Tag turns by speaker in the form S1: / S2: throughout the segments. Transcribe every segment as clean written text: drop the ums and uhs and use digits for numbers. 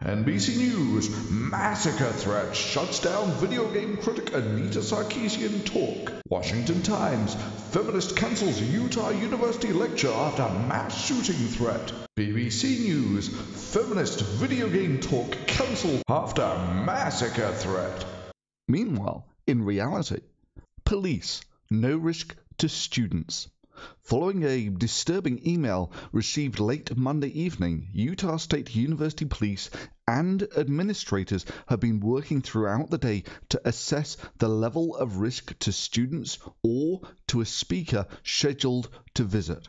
S1: NBC News, massacre threat shuts down video game critic Anita Sarkeesian talk. Washington Times, feminist cancels Utah University lecture after mass shooting threat. BBC News, feminist video game talk cancelled after massacre threat. Meanwhile, in reality, police, no risk to students. Following a disturbing email received late Monday evening, Utah State University police and administrators have been working throughout the day to assess the level of risk to students or to a speaker scheduled to visit.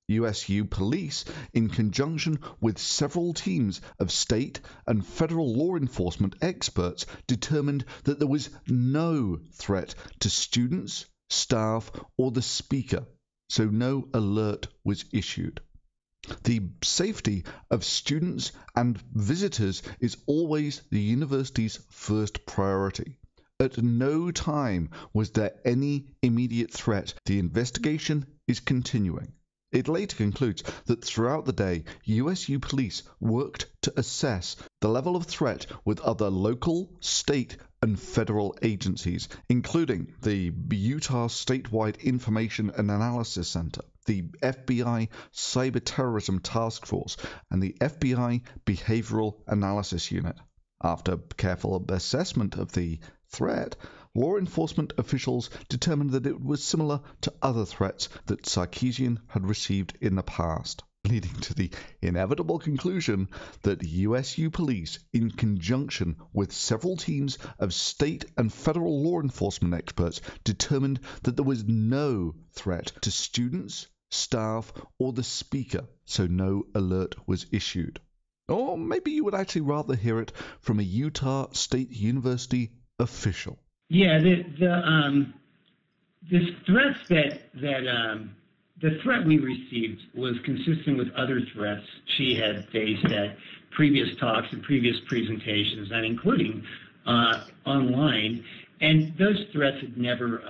S1: USU police, in conjunction with several teams of state and federal law enforcement experts, determined that there was no threat to students, staff, or the speaker, so no alert was issued. The safety of students and visitors is always the university's first priority. At no time was there any immediate threat. The investigation is continuing. It later concludes that throughout the day, USU police worked to assess the level of threat with other local, state, and federal agencies, including the Utah Statewide Information and Analysis Center, the FBI Cyber Terrorism Task Force, and the FBI Behavioral Analysis Unit. After careful assessment of the threat, law enforcement officials determined that it was similar to other threats that Sarkeesian had received in the past, leading to the inevitable conclusion that USU police, in conjunction with several teams of state and federal law enforcement experts, determined that there was no threat to students, staff, or the speaker, so no alert was issued. Or maybe you would actually rather hear it from a Utah State University official.
S2: Yeah, the threats the threat we received was consistent with other threats she had faced at previous talks and previous presentations, and including online. And those threats had never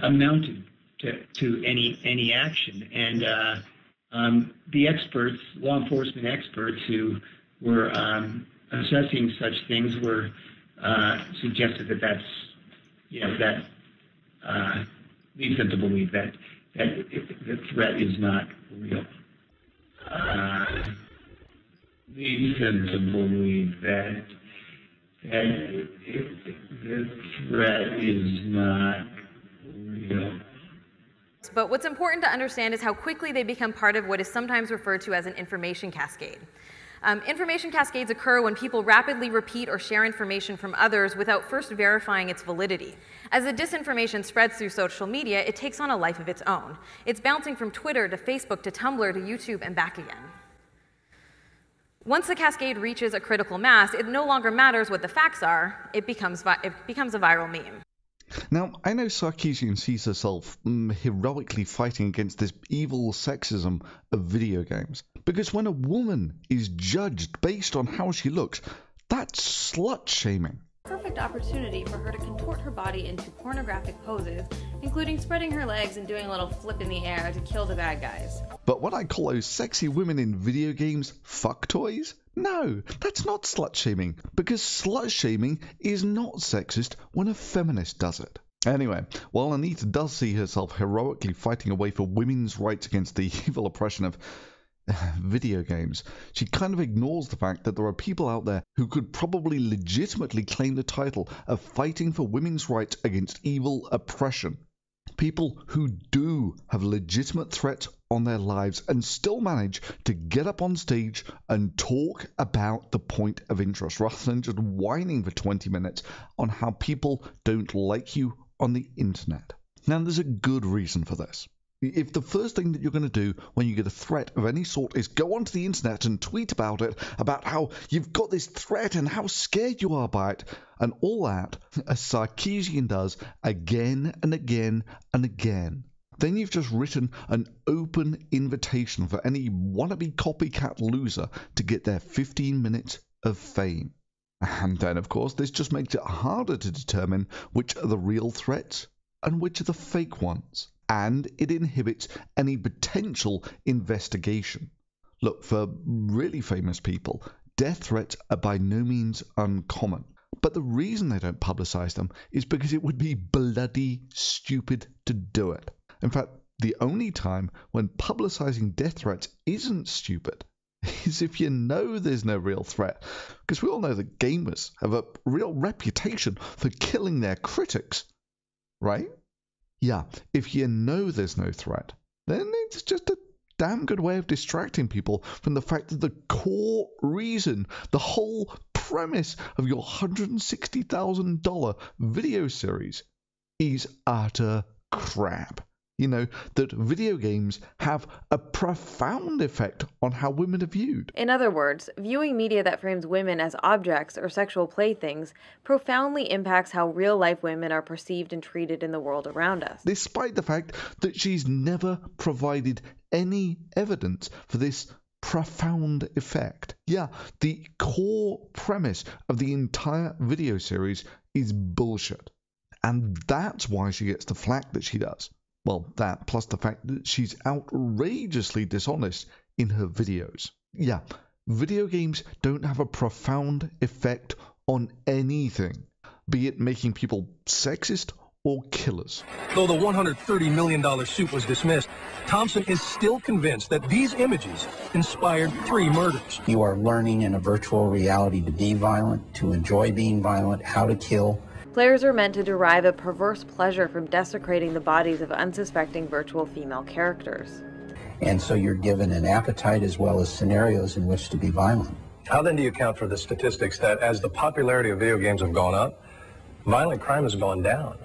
S2: amounted to any action. And the experts, law enforcement experts who were assessing such things were suggested that leads them to believe that the threat is not real. Leads them to believe that the threat is not real.
S3: But what's important to understand is how quickly they become part of what is sometimes referred to as an information cascade. Information cascades occur when people rapidly repeat or share information from others without first verifying its validity. As the disinformation spreads through social media, it takes on a life of its own. It's bouncing from Twitter to Facebook to Tumblr to YouTube and back again. Once the cascade reaches a critical mass, it no longer matters what the facts are, it becomes a viral meme.
S1: Now, I know Sarkeesian sees herself heroically fighting against this evil sexism of video games. Because when a woman is judged based on how she looks, that's slut-shaming.
S3: Perfect opportunity for her to contort her body into pornographic poses, including spreading her legs and doing a little flip in the air to kill the bad guys.
S1: But what I call those sexy women in video games fuck toys? No, that's not slut-shaming, because slut-shaming is not sexist when a feminist does it. Anyway, while Anita does see herself heroically fighting away for women's rights against the evil oppression of video games, she kind of ignores the fact that there are people out there who could probably legitimately claim the title of fighting for women's rights against evil oppression. People who do have legitimate threats on their lives and still manage to get up on stage and talk about the point of interest rather than just whining for 20 minutes on how people don't like you on the internet. Now, there's a good reason for this. If the first thing that you're going to do when you get a threat of any sort is go onto the internet and tweet about it, about how you've got this threat and how scared you are by it, and all that, as Sarkeesian does again and again and again, then you've just written an open invitation for any wannabe copycat loser to get their 15 minutes of fame. And then, of course, this just makes it harder to determine which are the real threats and which are the fake ones. And it inhibits any potential investigation. Look, for really famous people, death threats are by no means uncommon. But the reason they don't publicize them is because it would be bloody stupid to do it. In fact, the only time when publicizing death threats isn't stupid is if you know there's no real threat. Because we all know that gamers have a real reputation for killing their critics, right? Yeah, if you know there's no threat, then it's just a damn good way of distracting people from the fact that the core reason, the whole premise of your $160,000 video series is utter crap. You know, that video games have a profound effect on how women are viewed.
S3: In other words, viewing media that frames women as objects or sexual playthings profoundly impacts how real-life women are perceived and treated in the world around us.
S1: Despite the fact that she's never provided any evidence for this profound effect. Yeah, the core premise of the entire video series is bullshit. And that's why she gets the flack that she does. Well, that plus the fact that she's outrageously dishonest in her videos. Yeah, video games don't have a profound effect on anything, be it making people sexist or killers.
S4: Though the $130 million suit was dismissed, Thompson is still convinced that these images inspired 3 murders.
S5: You are learning in a virtual reality to be violent, to enjoy being violent, how to kill.
S3: Players are meant to derive a perverse pleasure from desecrating the bodies of unsuspecting virtual female characters.
S5: And so you're given an appetite as well as scenarios in which to be violent.
S4: How then do you account for the statistics that as the popularity of video games have gone up, violent crime has gone down?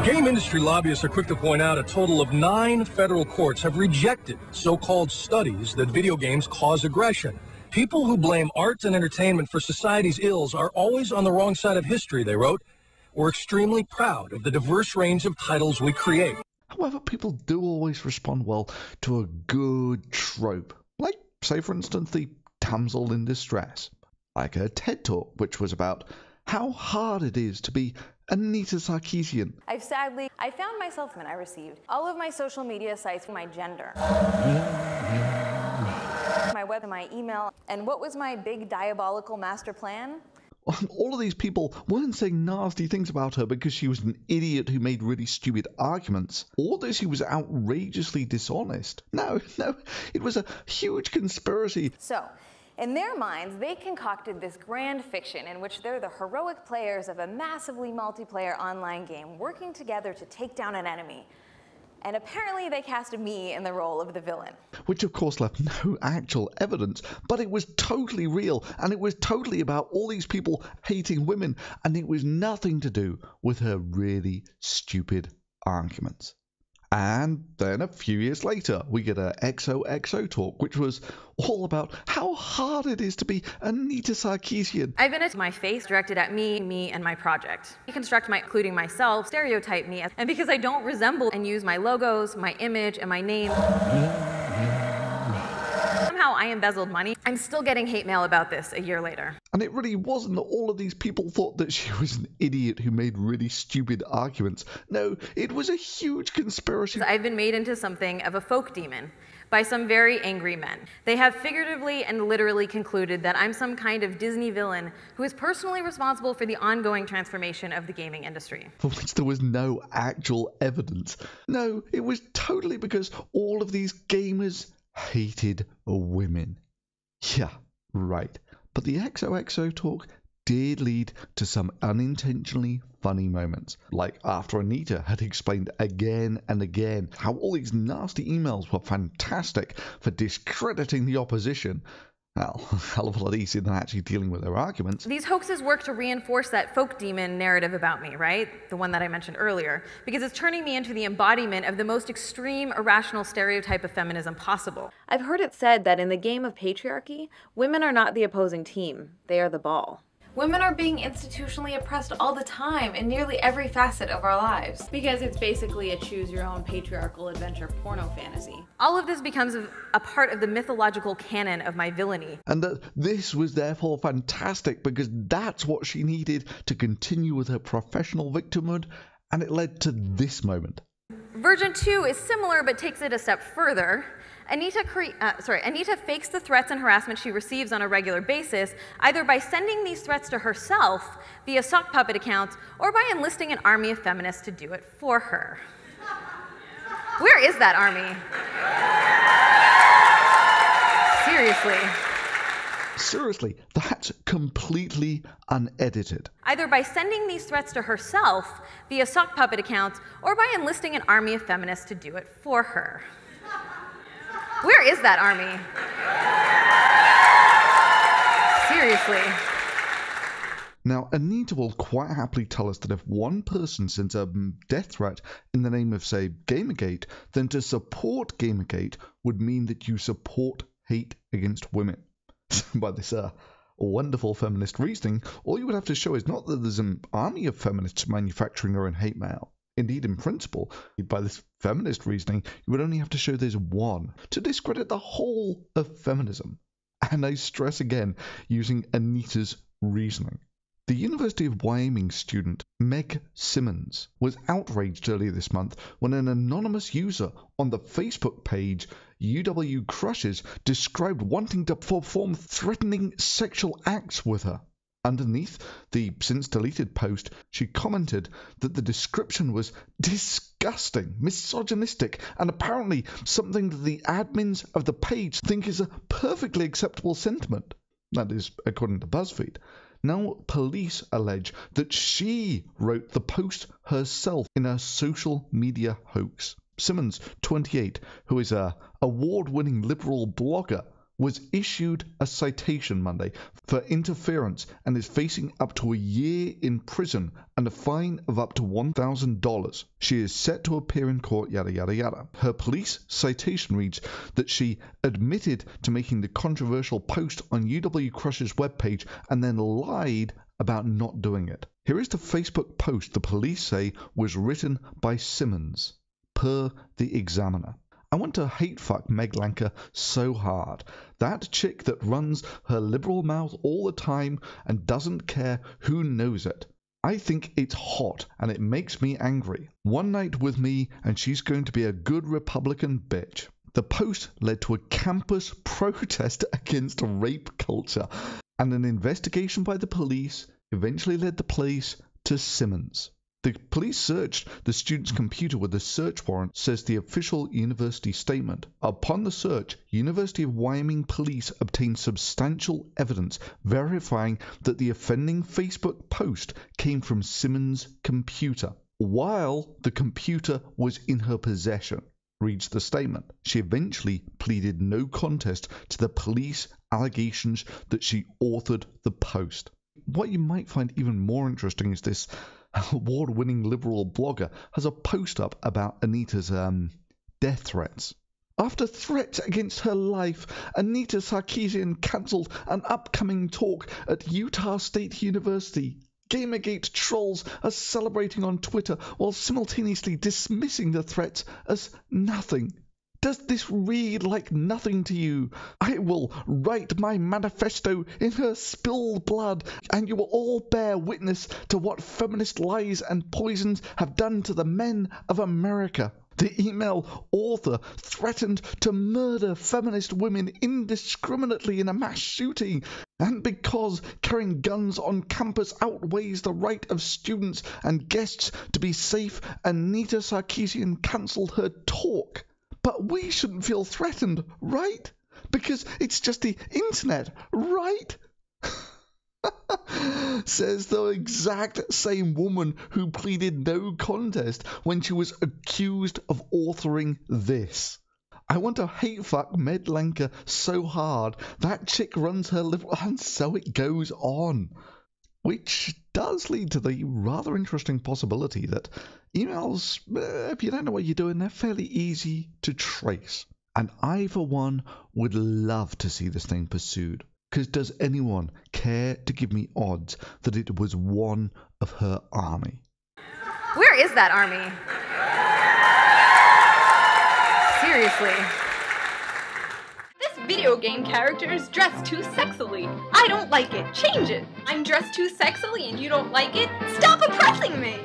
S4: Game industry lobbyists are quick to point out a total of 9 federal courts have rejected so-called studies that video games cause aggression. People who blame arts and entertainment for society's ills are always on the wrong side of history, they wrote. We're extremely proud of the diverse range of titles we create.
S1: However, people do always respond well to a good trope. Like, say for instance, the damsel in distress. Like her TED Talk, which was about how hard it is to be Anita Sarkeesian.
S6: I found myself when I received all of my social media sites, my gender, my web, my email, and what was my big diabolical master plan?
S1: All of these people weren't saying nasty things about her because she was an idiot who made really stupid arguments, or that she was outrageously dishonest. No, it was a huge conspiracy.
S6: So, in their minds, they concocted this grand fiction in which they're the heroic players of a massively multiplayer online game working together to take down an enemy. And apparently they casted me in the role of the villain.
S1: Which of course left no actual evidence, but it was totally real, and it was totally about all these people hating women, and it was nothing to do with her really stupid arguments. And then a few years later, we get a XOXO talk, which was all about how hard it is to be Anita Sarkeesian.
S3: I've been at my face directed at me, and my project. Deconstruct including myself, stereotype me, and because I don't resemble and use my logos, my image, and my name. Somehow I embezzled money. I'm still getting hate mail about this a year later.
S1: And it really wasn't that all of these people thought that she was an idiot who made really stupid arguments. No, it was a huge conspiracy.
S3: I've been made into something of a folk demon by some very angry men. They have figuratively and literally concluded that I'm some kind of Disney villain who is personally responsible for the ongoing transformation of the gaming industry.
S1: For which there was no actual evidence. No, it was totally because all of these gamers hated women. Yeah, right. But the XOXO talk did lead to some unintentionally funny moments, like after Anita had explained again and again how all these nasty emails were fantastic for discrediting the opposition. Well, a hell of a lot easier than actually dealing with their arguments.
S3: These hoaxes work to reinforce that folk demon narrative about me, right? The one that I mentioned earlier, because it's turning me into the embodiment of the most extreme, irrational stereotype of feminism possible. I've heard it said that in the game of patriarchy, women are not the opposing team, they are the ball.
S7: Women are being institutionally oppressed all the time in nearly every facet of our lives. Because it's basically a choose-your-own patriarchal adventure porno fantasy.
S3: All of this becomes a part of the mythological canon of my villainy.
S1: And that this was therefore fantastic because that's what she needed to continue with her professional victimhood, and it led to this moment.
S3: Version 2 is similar but takes it a step further. Anita fakes the threats and harassment she receives on a regular basis, either by sending these threats to herself via sock puppet accounts or by enlisting an army of feminists to do it for her. Where is that army?
S1: Seriously, that's completely unedited.
S3: Either by sending these threats to herself via sock puppet accounts or by enlisting an army of feminists to do it for her. Where is that army? Seriously.
S1: Now, Anita will quite happily tell us that if one person sends a death threat in the name of, say, Gamergate, then to support Gamergate would mean that you support hate against women. By this wonderful feminist reasoning, all you would have to show is not that there's an army of feminists manufacturing their own hate mail. Indeed, in principle, by this feminist reasoning, you would only have to show there's one to discredit the whole of feminism. And I stress again, using Anita's reasoning. The University of Wyoming student Meg Simmons was outraged earlier this month when an anonymous user on the Facebook page UW Crushes described wanting to perform threatening sexual acts with her. Underneath the since-deleted post, she commented that the description was disgusting, misogynistic, and apparently something that the admins of the page think is a perfectly acceptable sentiment. That is, according to BuzzFeed. Now, police allege that she wrote the post herself in a social media hoax. Simmons, 28, who is an award-winning liberal blogger, was issued a citation Monday for interference and is facing up to a year in prison and a fine of up to $1,000. She is set to appear in court, yada yada yada. Her police citation reads that she admitted to making the controversial post on UW Crush's webpage and then lied about not doing it. Here is the Facebook post the police say was written by Simmons, per the Examiner. I want to hate fuck Meg Lanker so hard. That chick that runs her liberal mouth all the time and doesn't care who knows it. I think it's hot and it makes me angry. One night with me and she's going to be a good Republican bitch. The post led to a campus protest against rape culture, and an investigation by the police eventually led the police to Simmons. The police searched the student's computer with a search warrant, says the official university statement. Upon the search, University of Wyoming police obtained substantial evidence verifying that the offending Facebook post came from Simmons' computer, while the computer was in her possession, reads the statement. She eventually pleaded no contest to the police allegations that she authored the post. What you might find even more interesting is this award-winning liberal blogger has a post up about Anita's death threats. After threats against her life, Anita Sarkeesian cancelled an upcoming talk at Utah State University. Gamergate trolls are celebrating on Twitter while simultaneously dismissing the threats as nothing. Does this read like nothing to you? I will write my manifesto in her spilled blood, and you will all bear witness to what feminist lies and poisons have done to the men of America. The email author threatened to murder feminist women indiscriminately in a mass shooting, and because carrying guns on campus outweighs the right of students and guests to be safe, Anita Sarkeesian cancelled her talk. But we shouldn't feel threatened, right? Because it's just the internet, right? Says the exact same woman who pleaded no contest when she was accused of authoring this. I want to hate fuck Meg Lanker so hard. That chick runs her liberal, and so it goes on. Which does lead to the rather interesting possibility that emails, if you don't know what you're doing, they're fairly easy to trace. And I, for one, would love to see this thing pursued. Because does anyone care to give me odds that it was one of her army?
S3: Where is that army? Seriously.
S8: This video game character is dressed too sexily. I don't like it. Change it. I'm dressed too sexily and you don't like it? Stop oppressing me!